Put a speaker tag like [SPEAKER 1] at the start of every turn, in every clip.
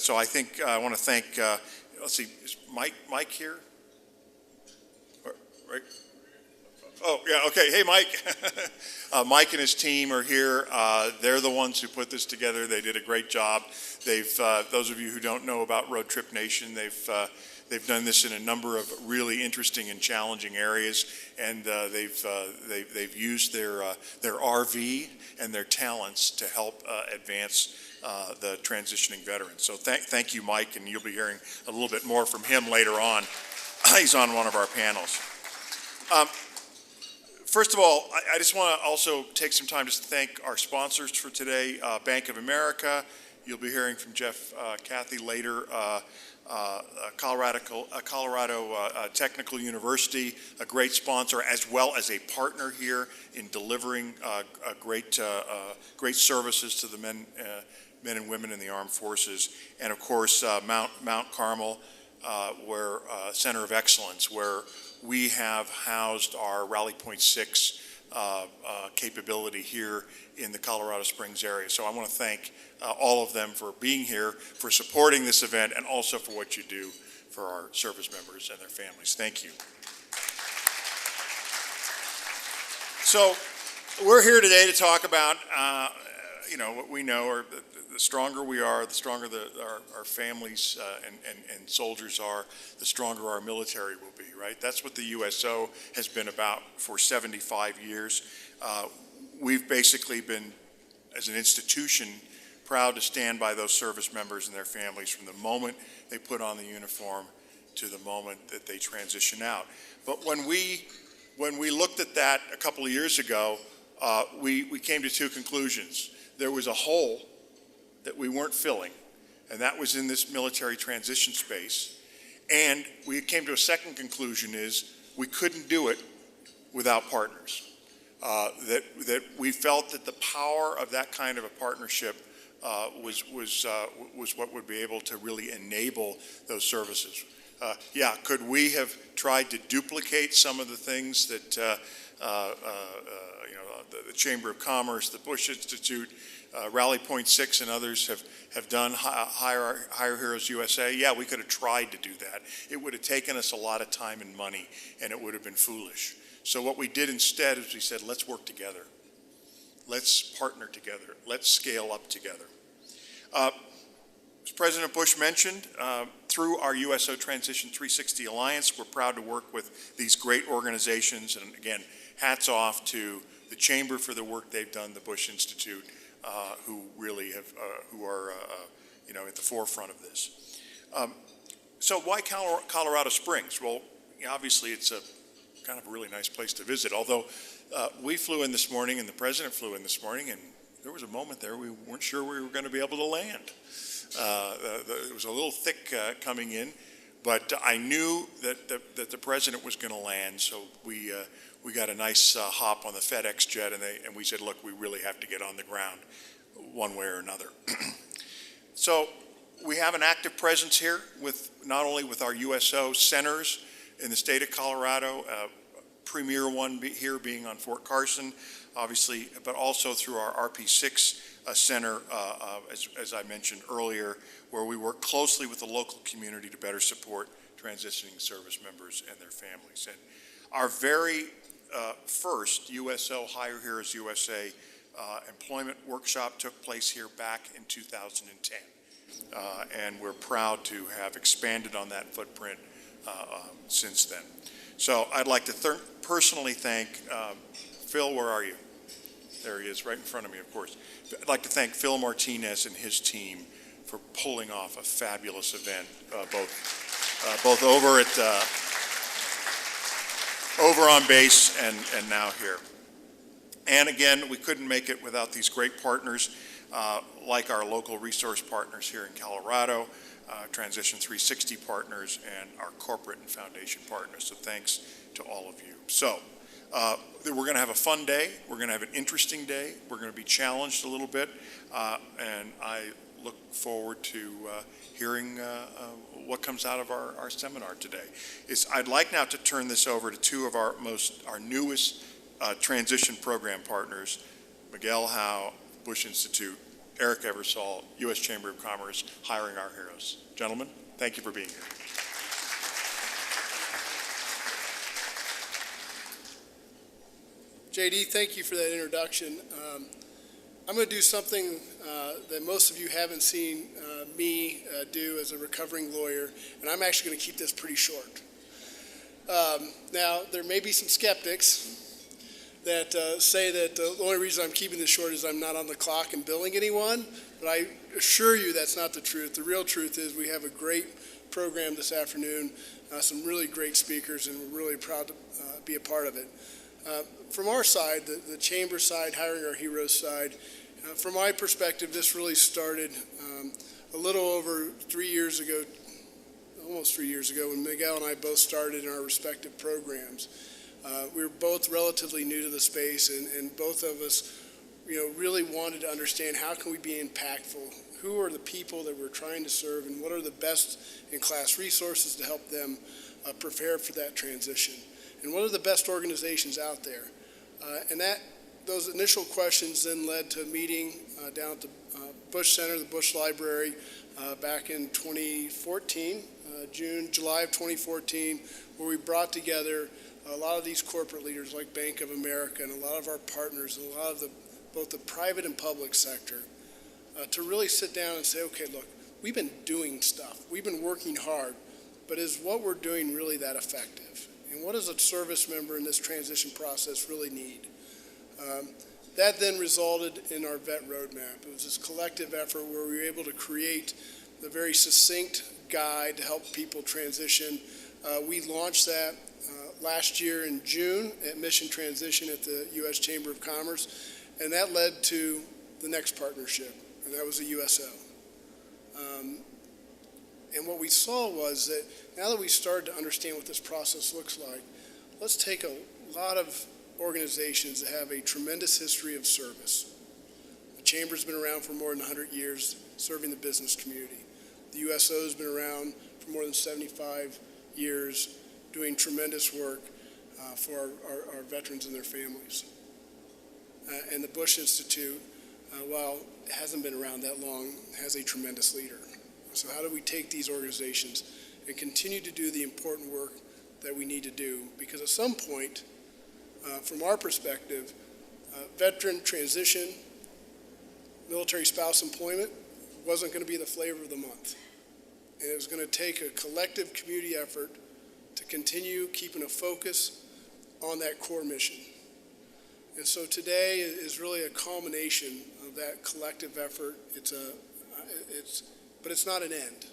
[SPEAKER 1] So I think I want to thank, let's see, is Mike here? Right? Oh, yeah, okay. Hey, Mike. Mike and his team are here. They're the ones who put this together. They did a great job. Those of you who don't know about Road Trip Nation, they've done this in a number of really interesting and challenging areas, and they've used their RV and their talents to help advance the transitioning veterans. So thank you, Mike, and you'll be hearing a little bit more from him later on. He's on one of our panels. First of all, I just want to also take some time just to thank our sponsors for today, Bank of America. You'll be hearing from Cathey later. Colorado Technical University, a great sponsor, as well as a partner here in delivering great services to the men and women in the armed forces. And of course, Mount Carmel, where Center of Excellence, where we have housed our Rally Point 6 capability here in the Colorado Springs area. So I want to thank all of them for being here, for supporting this event, and also for what you do for our service members and their families. Thank you. So we're here today to talk about, what we know are the stronger we are, the stronger our families and soldiers are, the stronger our military will be, right? That's what the USO has been about for 75 years. We've basically been, as an institution, proud to stand by those service members and their families from the moment they put on the uniform to the moment that they transition out. But when we looked at that a couple of years ago, we came to two conclusions. There was a hole that we weren't filling, and that was in this military transition space. And we came to a second conclusion is we couldn't do it without partners. That we felt that the power of that kind of a partnership was what would be able to really enable those services. Could we have tried to duplicate some of the things that the Chamber of Commerce, the Bush Institute, Rally Point 6 and others have done, Hire Heroes USA? Yeah, we could have tried to do that. It would have taken us a lot of time and money, and it would have been foolish. So what we did instead is we said, let's work together. Let's partner together. Let's scale up together. As President Bush mentioned, through our USO Transition 360 Alliance, we're proud to work with these great organizations. And again, hats off to the Chamber for the work they've done, the Bush Institute, who really who are at the forefront of this. So why Colorado Springs? Well, obviously it's a kind of a really nice place to visit. Although we flew in this morning, and the president flew in this morning, and there was a moment there we weren't sure we were going to be able to land. It was a little thick coming in, but I knew that the president was going to land, so we got a nice hop on the FedEx jet, and we said, look, we really have to get on the ground one way or another. So we have an active presence here with not only with our USO centers in the state of Colorado, premier one here being on Fort Carson, obviously, but also through our RP6 center, as I mentioned earlier, where we work closely with the local community to better support transitioning service members and their families. And our very first USO Hire Heroes USA employment workshop took place here back in 2010. And we're proud to have expanded on that footprint since then. So I'd like to personally thank Phil, where are you? There he is, right in front of me, of course. I'd like to thank Phil Martinez and his team for pulling off a fabulous event, both over at over on base and now here. And again, we couldn't make it without these great partners, like our local resource partners here in Colorado, Transition 360 partners, and our corporate and foundation partners. So thanks to all of you. So we're going to have a fun day. We're going to have an interesting day. We're going to be challenged a little bit, and I look forward to hearing what comes out of our seminar today. I'd like now to turn this over to two of our newest transition program partners, Miguel, Howe, Bush Institute, Eric Eversole, U.S. Chamber of Commerce, hiring our heroes. Gentlemen, thank you for being here.
[SPEAKER 2] JD, thank you for that introduction. I'm going to do something that most of you haven't seen me do as a recovering lawyer, and I'm actually going to keep this pretty short. Now, there may be some skeptics that say that the only reason I'm keeping this short is I'm not on the clock and billing anyone, but I assure you that's not the truth. The real truth is we have a great program this afternoon, some really great speakers, and we're really proud to be a part of it. From our side, the chamber side, hiring our heroes side, from my perspective, this really started a little over 3 years ago, almost 3 years ago, when Miguel and I both started in our respective programs. We were both relatively new to the space, and both of us, really wanted to understand how can we be impactful? Who are the people that we're trying to serve, and what are the best in class resources to help them prepare for that transition? And what are the best organizations out there? And those initial questions then led to a meeting down at the Bush Center, the Bush Library, back in 2014, July of 2014, where we brought together a lot of these corporate leaders like Bank of America and a lot of our partners and a lot of both the private and public sector to really sit down and say, okay, look, we've been doing stuff. We've been working hard, but is what we're doing really that effective? And what does a service member in this transition process really need? That then resulted in our vet roadmap. It was this collective effort where we were able to create the very succinct guide to help people transition. We launched that last year in June at Mission Transition at the U.S. Chamber of Commerce, and that led to the next partnership, and that was the USO. And what we saw was that now that we started to understand what this process looks like, let's take a lot of organizations that have a tremendous history of service. The Chamber's been around for more than 100 years serving the business community. The USO's been around for more than 75 years doing tremendous work for our veterans and their families. And the Bush Institute, while it hasn't been around that long, has a tremendous leader. So how do we take these organizations and continue to do the important work that we need to do? Because at some point, from our perspective, veteran transition, military spouse employment wasn't going to be the flavor of the month. And it was going to take a collective community effort to continue keeping a focus on that core mission. And so today is really a culmination of that collective effort. But it's not an end.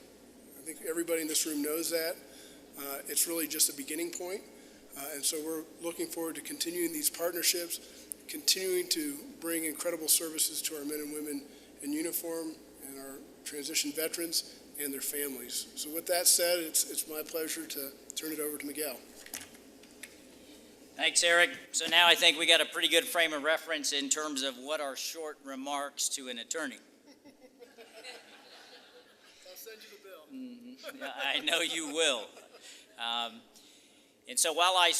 [SPEAKER 2] I think everybody in this room knows that. It's really just a beginning point. And so we're looking forward to continuing these partnerships, continuing to bring incredible services to our men and women in uniform and our transition veterans and their families. So with that said, it's my pleasure to turn it over to Miguel.
[SPEAKER 3] Thanks, Eric. So now I think we got a pretty good frame of reference in terms of what are short remarks to an attorney.
[SPEAKER 2] I'll send you the bill.
[SPEAKER 3] I know you will. And so while I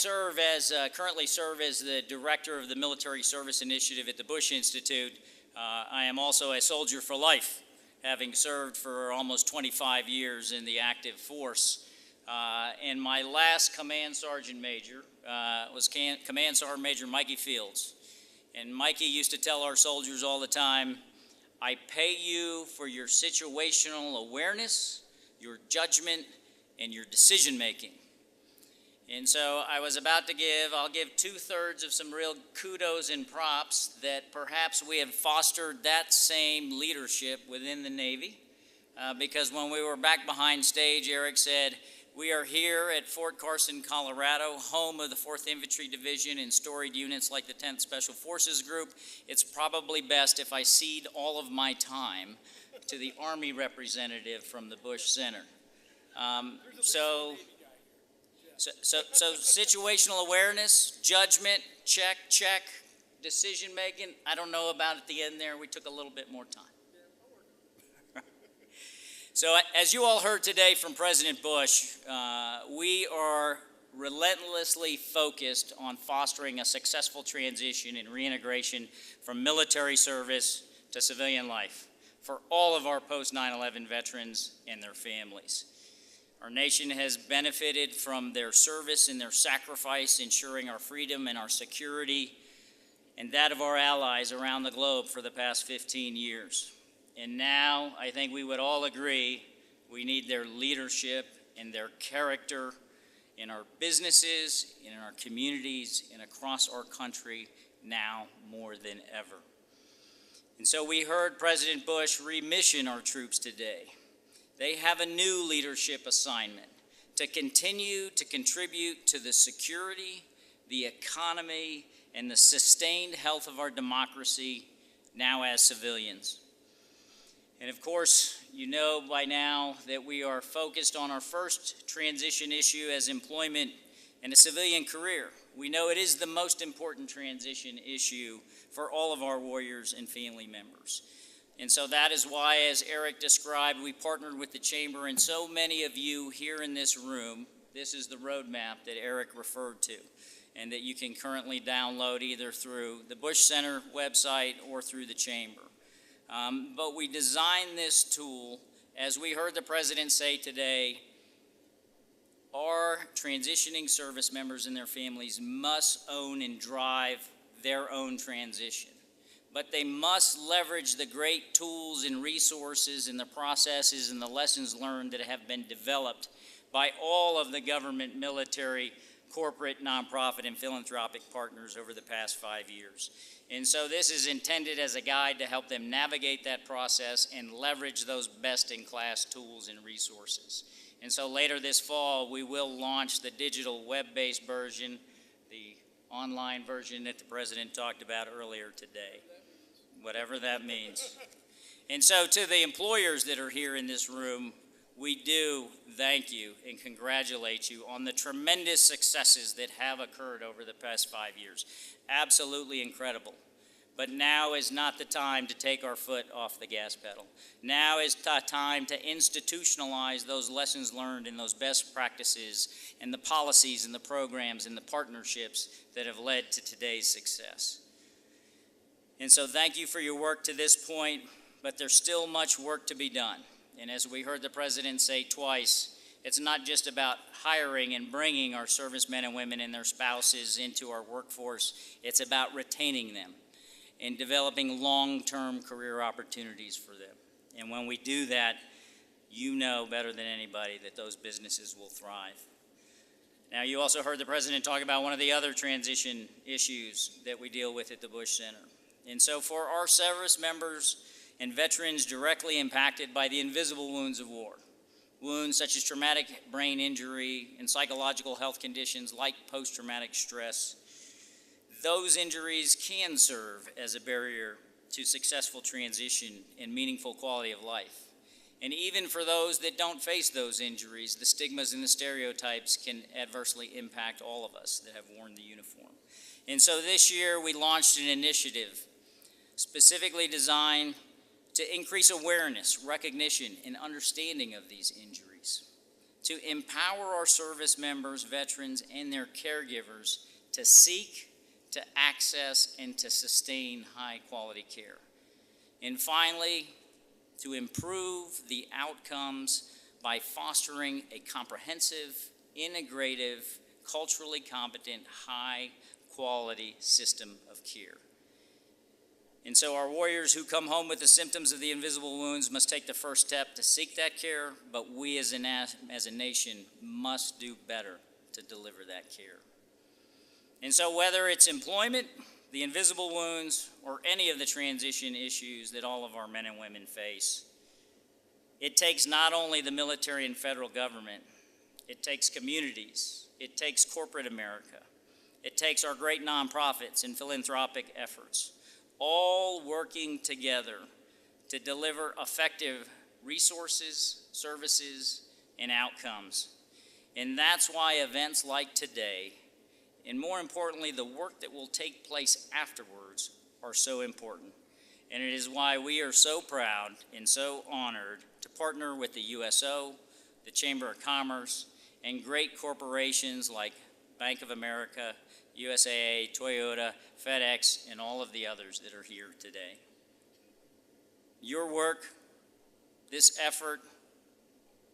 [SPEAKER 3] currently serve as the director of the Military Service Initiative at the Bush Institute, I am also a soldier for life, having served for almost 25 years in the active force. And my last command sergeant major was Command Sergeant Major Mikey Fields. And Mikey used to tell our soldiers all the time, I pay you for your situational awareness, your judgment, and your decision making. And so I'll give 2/3 of some real kudos and props that perhaps we have fostered that same leadership within the Navy. Because when we were back behind stage, Eric said, we are here at Fort Carson, Colorado, home of the 4th Infantry Division and storied units like the 10th Special Forces Group. It's probably best if I cede all of my time to the Army representative from the Bush Center. So situational awareness, judgment, check, decision making, I don't know about at the end there, we took a little bit more time. So as you all heard today from President Bush, we are relentlessly focused on fostering a successful transition and reintegration from military service to civilian life. for all of our post 9/11 veterans and their families. Our nation has benefited from their service and their sacrifice, ensuring our freedom and our security and that of our allies around the globe for the past 15 years. And now I think we would all agree we need their leadership and their character in our businesses, in our communities, and across our country now more than ever. And so we heard President Bush remission our troops today. They have a new leadership assignment to continue to contribute to the security, the economy, and the sustained health of our democracy now as civilians. And of course, you know by now that we are focused on our first transition issue as employment and a civilian career. We know it is the most important transition issue for all of our warriors and family members. And so that is why, as Eric described, we partnered with the Chamber and so many of you here in this room. This is the roadmap that Eric referred to and that you can currently download either through the Bush Center website or through the Chamber. But we designed this tool, as we heard the President say today, our transitioning service members and their families must own and drive their own transition. But they must leverage the great tools and resources and the processes and the lessons learned that have been developed by all of the government, military, corporate, nonprofit, and philanthropic partners over the past 5 years. And so this is intended as a guide to help them navigate that process and leverage those best-in-class tools and resources. And so later this fall, we will launch the digital web-based version, the online version that the President talked about earlier today, whatever that means. And so to the employers that are here in this room, we do thank you and congratulate you on the tremendous successes that have occurred over the past 5 years. Absolutely incredible. But now is not the time to take our foot off the gas pedal. Now is the time to institutionalize those lessons learned and those best practices and the policies and the programs and the partnerships that have led to today's success. And so thank you for your work to this point, but there's still much work to be done. And as we heard the President say twice, it's not just about hiring and bringing our servicemen and women and their spouses into our workforce. It's about retaining them and developing long-term career opportunities for them. And when we do that, you know better than anybody that those businesses will thrive. Now, you also heard the President talk about one of the other transition issues that we deal with at the Bush Center. And so for our service members and veterans directly impacted by the invisible wounds of war, wounds such as traumatic brain injury and psychological health conditions like post-traumatic stress, those injuries can serve as a barrier to successful transition and meaningful quality of life. And even for those that don't face those injuries, the stigmas and the stereotypes can adversely impact all of us that have worn the uniform. And so this year we launched an initiative specifically designed to increase awareness, recognition, and understanding of these injuries, to empower our service members, veterans, and their caregivers to seek, to access, and to sustain high-quality care. And finally, to improve the outcomes by fostering a comprehensive, integrative, culturally competent, high-quality system of care. And so our warriors who come home with the symptoms of the invisible wounds must take the first step to seek that care, but we as a nation must do better to deliver that care. And so whether it's employment, the invisible wounds, or any of the transition issues that all of our men and women face, it takes not only the military and federal government, it takes communities, it takes corporate America, it takes our great nonprofits and philanthropic efforts, all working together to deliver effective resources, services, and outcomes. And that's why events like today, and more importantly, the work that will take place afterwards, are so important. And it is why we are so proud and so honored to partner with the USO, the Chamber of Commerce, and great corporations like Bank of America, USAA, Toyota, FedEx, and all of the others that are here today. Your work, this effort,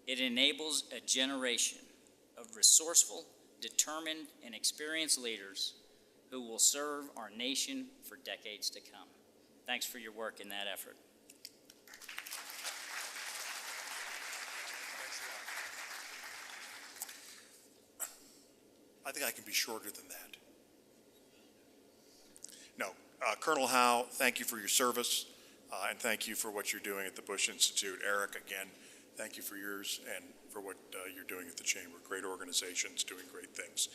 [SPEAKER 3] it enables a generation of resourceful, determined, and experienced leaders who will serve our nation for decades to come. Thanks for your work in that effort.
[SPEAKER 1] I think I can be shorter than that. No, Colonel Howe, thank you for your service, and thank you for what you're doing at the Bush Institute. Eric, again, thank you for yours and for what you're doing at the Chamber. Great organizations doing great things.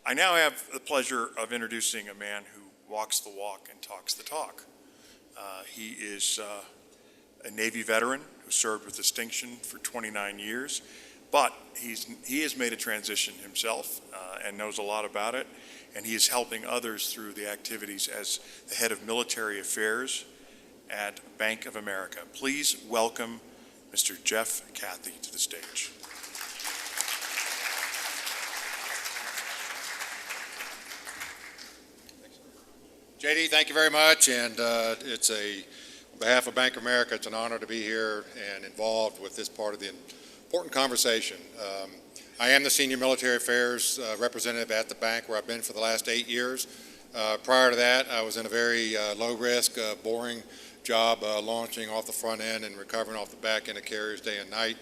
[SPEAKER 1] I now have the pleasure of introducing a man who walks the walk and talks the talk. He is a Navy veteran who served with distinction for 29 years, but he has made a transition himself and knows a lot about it, and he is helping others through the activities as the head of military affairs at Bank of America. Please welcome Mr. Jeff Cathey to the stage.
[SPEAKER 4] JD, thank you very much, and on behalf of Bank of America, it's an honor to be here and involved with this part of the important conversation. I am the Senior Military Affairs Representative at the bank, where I've been for the last 8 years. Prior to that, I was in a very low-risk, boring job launching off the front end and recovering off the back end of carriers day and night,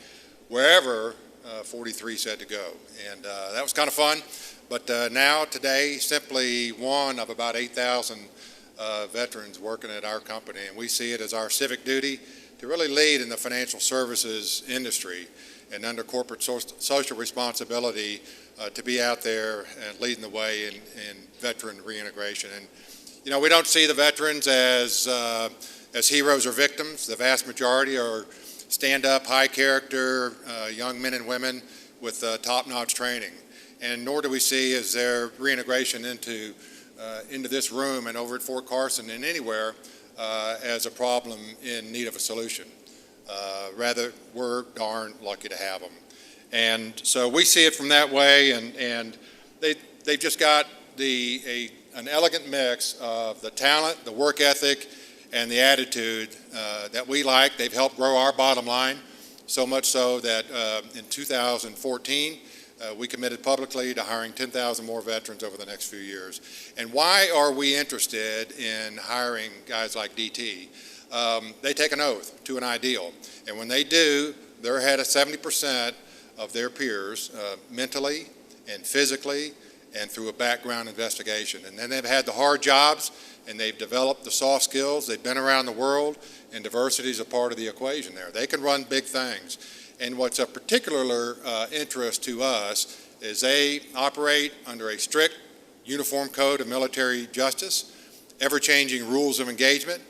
[SPEAKER 4] wherever 43 said to go. And that was kind of fun. But now, today, simply one of about 8,000 veterans working at our company, and we see it as our civic duty to really lead in the financial services industry and under corporate social responsibility to be out there and leading the way in veteran reintegration. And, you know, we don't see the veterans as heroes or victims. The vast majority are stand-up, high-character young men and women with top-notch training. And nor do we see as their reintegration into this room and over at Fort Carson and anywhere as a problem in need of a solution. Rather, we're darn lucky to have them. And so we see it from that way, and they've just got an elegant mix of the talent, the work ethic, and the attitude that we like. They've helped grow our bottom line, so much so that in 2014, we committed publicly to hiring 10,000 more veterans over the next few years. And why are we interested in hiring guys like DT? They take an oath to an ideal. And when they do, they're ahead of 70% of their peers mentally and physically and through a background investigation. And then they've had the hard jobs and they've developed the soft skills. They've been around the world, and diversity is a part of the equation there. They can run big things. And what's of particular interest to us is they operate under a strict uniform code of military justice, ever-changing rules of engagement,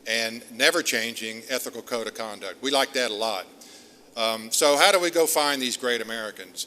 [SPEAKER 4] and never-changing ethical code of conduct. We like that a lot. So how do we go find these great Americans?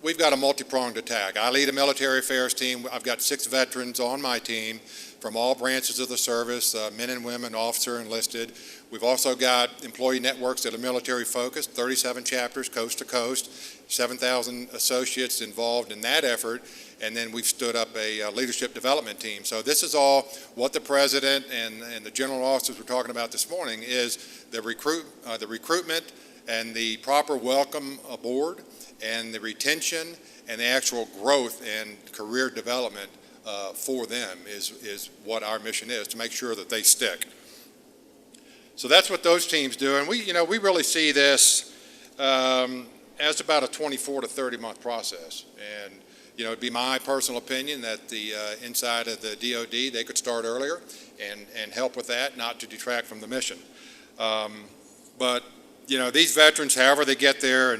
[SPEAKER 4] We've got a multi-pronged attack. I lead a military affairs team. I've got 6 veterans on my team from all branches of the service, men and women, officer, enlisted. We've also got employee networks that are military focused, 37 chapters coast to coast, 7,000 associates involved in that effort, and then we've stood up a leadership development team. So this is all what the president and the general officers were talking about this morning is the recruitment and the proper welcome aboard and the retention and the actual growth and career development for them is what our mission is, to make sure that they stick. So that's what those teams do, and we really see this as about a 24 to 30 month process. And it'd be my personal opinion that the inside of the DoD, they could start earlier and help with that, not to detract from the mission. But these veterans, however they get there,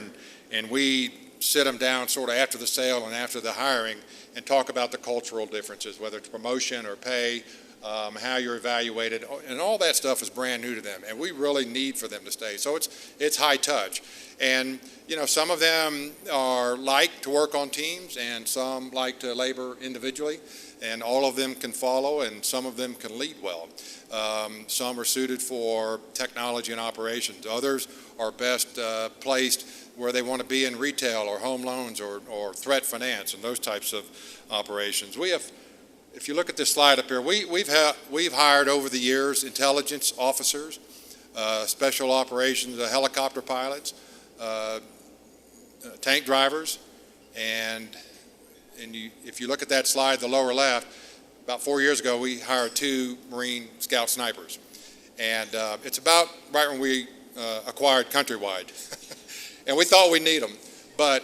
[SPEAKER 4] and we sit them down sort of after the sale and after the hiring and talk about the cultural differences, whether it's promotion or pay, how you're evaluated, and all that stuff is brand new to them, and we really need for them to stay. So it's high touch. And some of them like to work on teams, and some like to labor individually, and all of them can follow, and some of them can lead well. Some are suited for technology and operations. Others are best placed where they want to be in retail or home loans or threat finance and those types of operations. We have, if you look at this slide up here, we've hired over the years intelligence officers special operations, helicopter pilots, tank drivers, and if you look at that slide, the lower left, about 4 years ago, we hired 2 Marine Scout snipers. And it's about right when we acquired Countrywide. And we thought we'd need them, but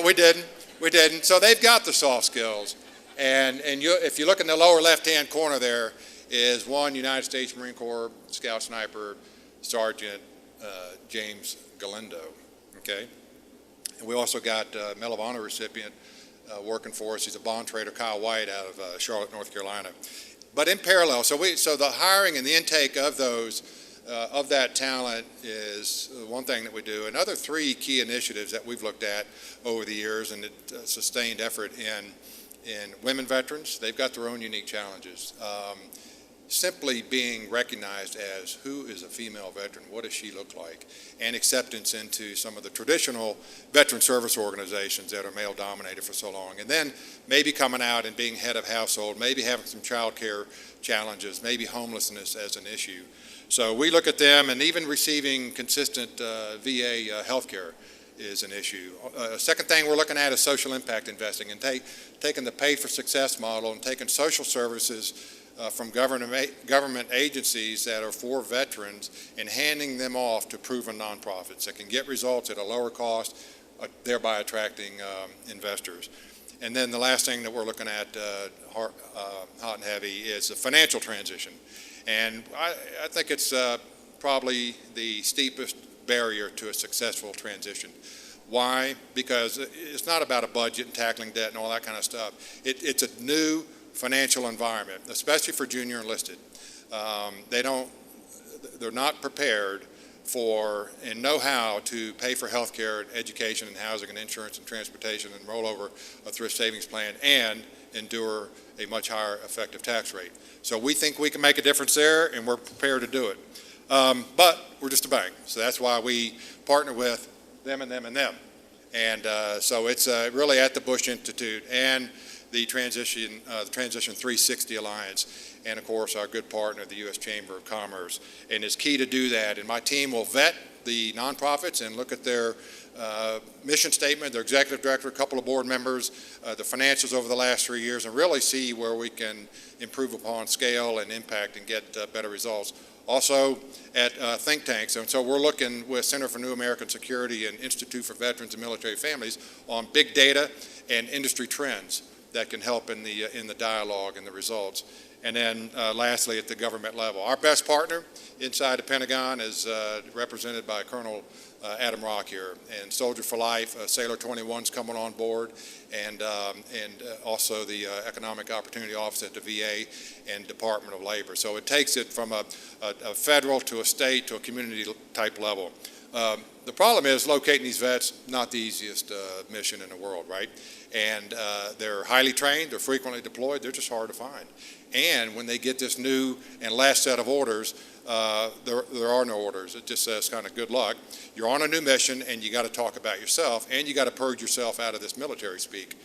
[SPEAKER 4] we didn't. We didn't. So they've got the soft skills. And if you look in the lower left-hand corner there is one United States Marine Corps Scout Sniper, Sergeant James Galindo, okay? And we also got Medal of Honor recipient working for us. He's a bond trader, Kyle White, out of Charlotte, North Carolina. But in parallel, so the hiring and the intake of those, of that talent is one thing that we do. Another 3 key initiatives that we've looked at over the years, and a sustained effort in women veterans. They've got their own unique challenges. Simply being recognized as who is a female veteran, what does she look like, and acceptance into some of the traditional veteran service organizations that are male dominated for so long, and then maybe coming out and being head of household, maybe having some child care challenges, maybe homelessness as an issue. So we look at them, and even receiving consistent VA health care is an issue. Second thing we're looking at is social impact investing, and taking the pay for success model and taking social services from government agencies that are for veterans and handing them off to proven nonprofits that can get results at a lower cost, thereby attracting investors. And then the last thing that we're looking at hot and heavy is the financial transition. And I think it's probably the steepest barrier to a successful transition. Why? Because it's not about a budget and tackling debt and all that kind of stuff. It's a new financial environment, especially for junior enlisted. They're not prepared for and know how to pay for health care, education, and housing, and insurance, and transportation, and roll over a thrift savings plan, and endure a much higher effective tax rate. So we think we can make a difference there, and we're prepared to do it. But we're just a bank, so that's why we partner with them and them and them. And so it's really at the Bush Institute and the Transition 360 Alliance, and of course our good partner, the U.S. Chamber of Commerce. And it's key to do that. And my team will vet the nonprofits and look at their mission statement, their executive director, a couple of board members, the financials over the last 3 years, and really see where we can improve upon scale and impact and get better results. Also at think tanks, and so we're looking with Center for New American Security and Institute for Veterans and Military Families on big data and industry trends that can help in the dialogue and the results. And then lastly, at the government level, our best partner inside the Pentagon is represented by Colonel Adam Rock here, and Soldier for Life, Sailor 21's coming on board, and also the Economic Opportunity Office at the VA and Department of Labor. So it takes it from a federal to a state to a community type level. The problem is locating these vets, not the easiest mission in the world, right? And they're highly trained, they're frequently deployed, they're just hard to find. And when they get this new and last set of orders, there are no orders. It just says kind of good luck. You're on a new mission, and you got to talk about yourself, and you got to purge yourself out of this military speak.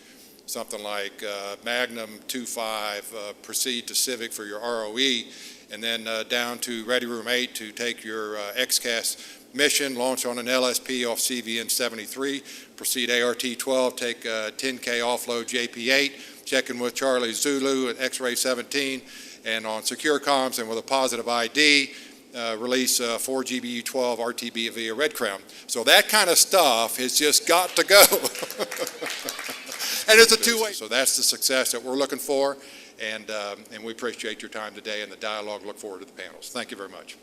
[SPEAKER 4] Something like Magnum 2.5, proceed to Civic for your ROE, and then down to Ready Room 8 to take your XCAS mission, launch on an LSP off CVN 73, proceed ART 12, take 10K offload JP8, check in with Charlie Zulu at X-ray 17, and on secure comms and with a positive ID, release 4 GBU 12 RTB via Red Crown. So that kind of stuff has just got to go. And it's a two-way. So that's the success that we're looking for, and we appreciate your time today and the dialogue. Look forward to the panels. Thank you very much.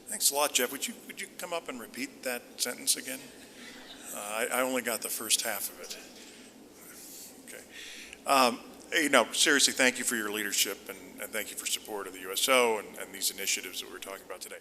[SPEAKER 1] Thanks a lot, Jeff. Would you come up and repeat that sentence again? I only got the first half of it. Okay. Seriously, thank you for your leadership, and thank you for support of the USO and these initiatives that we're talking about today.